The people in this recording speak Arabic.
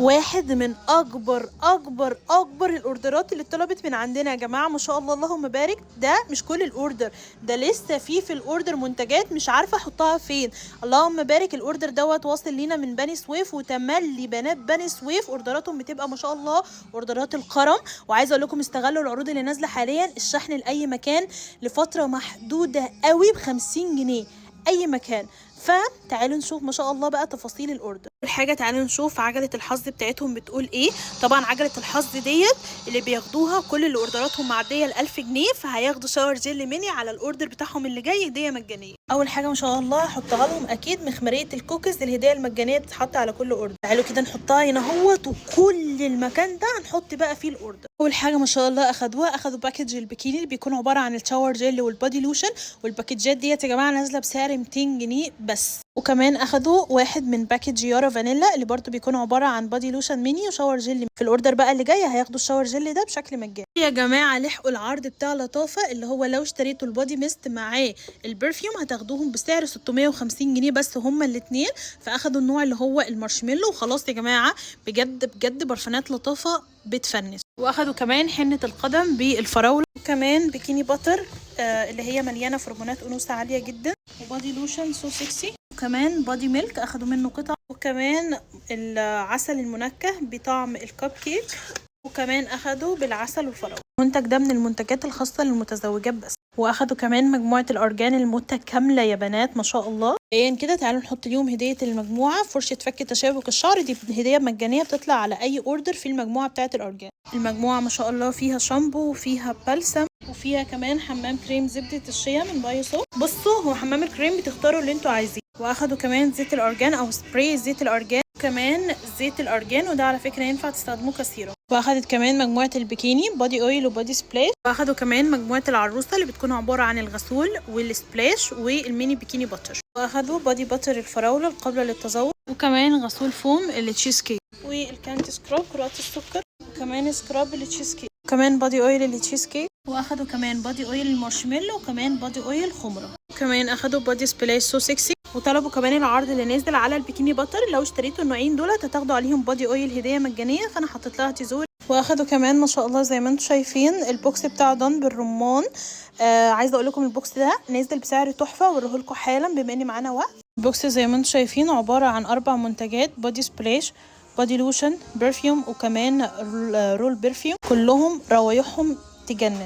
واحد من اكبر الاوردرات اللي اتطلبت من عندنا يا جماعه، ما شاء الله اللهم بارك. ده مش كل الاوردر، ده لسه في الاوردر منتجات مش عارفه احطها فين. اللهم بارك. الاوردر دوت واصل لينا من بني سويف، وتملي بنات بني سويف اوردراتهم بتبقى ما شاء الله اوردرات الكرم. وعايزه اقول لكم استغلوا العروض اللي نازله حاليا، الشحن لاي مكان لفتره محدوده قوي ب50 جنيه اي مكان. فتعالوا نشوف ما شاء الله بقى تفاصيل الاوردر. اول حاجه تعالوا نشوف عجله الحظ بتاعتهم بتقول ايه. طبعا عجله الحظ ديت اللي بياخدوها كل اللي اوردراتهم معديه ال1000 جنيه، فهياخدوا شاور جيل ميني على الاوردر بتاعهم اللي جاي هديه مجانيه. اول حاجه ما شاء الله هحطها لهم اكيد مخمريه الكوكيز، الهديه المجانيه بتتحط على كل اوردر. تعالوا كده نحطها هنا اهوت، وكل المكان ده هنحط بقى فيه الاوردر. اول حاجه ما شاء الله اخدوا باكج البيكيني اللي بيكون عباره عن الشاور جيل والبادي لوشن، والباكجات ديت يا جماعه نازله بسعر 200 جنيه بس. وكمان اخدوا واحد من باكج يارا فانيلا اللي برضو بيكون عباره عن بادي لوشن ميني وشاور جيل. في الاوردر بقى اللي جاي هياخدوا الشاور جيل ده بشكل مجاني يا جماعه. لحقوا العرض بتاع لطافه اللي هو لو اشتريتوا البادي ميست معاه البرفيوم هتاخدوهم بسعر 650 جنيه بس هما الاثنين. فاخدوا النوع اللي هو المارشميلو. وخلاص يا جماعه بجد برفانات لطافه بتفنس. واخدوا كمان حنه القدم بالفراوله، وكمان بيكيني باتر اللي هي مليانه هرمونات انوثه عاليه جدا، وبادي لوشن سو سكسي، وكمان بادي ميلك اخدوا منه قطعه، وكمان العسل المنكه بطعم الكب كيك، وكمان اخدوا بالعسل والفراوله. المنتج ده من المنتجات الخاصه للمتزوجات بس. واخدوا كمان مجموعه الارجان المتكامله يا بنات ما شاء الله. كده تعالوا نحط اليوم هديه المجموعه فرشه فك تشابك الشعر. دي هديه مجانيه بتطلع على اي اوردر في المجموعه بتاعه الارجان. المجموعه ما شاء الله فيها شامبو وفيها بلسم وفيها كمان حمام كريم زبده الشيا من بايوسو. بصوا هو حمام الكريم بتختاروا اللي انتوا عايزينه. واخدوا كمان زيت الارجان او سبراي زيت الارجان، كمان زيت الارجان وده على فكره ينفع تستخدموه كسيرم. واخدت كمان مجموعه البيكيني بادي اويل وبادي سبلاش. واخدوا كمان مجموعه العروسه اللي بتكون عباره عن الغسول والسبلاش والميني بيكيني باتر. واخدوا بادي باتر الفراوله القابله للتذوق، وكمان غسول فوم التشيز كيك، والكانتي سكراب كرات السكر، وكمان سكراب التشيز كيك، وكمان بادي اويل التشيز كيك. واخدوا كمان بادي اويل المارشميلو، وكمان بادي اويل خمره، وكمان اخدوا بادي سبلاش سو سكسي. وطلبوا كمان العرض اللي نازل على البيكيني باتر، لو اشتريتوا النوعين دولت هتاخدوا عليهم بادي اويل هديه مجانيه، فانا حطيت لها تيزور. واخدوا كمان ما شاء الله زي ما انتم شايفين البوكس بتاع دون بالرمان. عايزه اقول لكم البوكس ده نازل بسعر تحفه، واوريه لكم حالا بما ان معانا وقت. البوكس زي ما انتم شايفين عباره عن 4 منتجات: بادي سبلاش، بادي لوشن، برفيوم، وكمان رول برفيوم. كلهم روايحهم تجنن.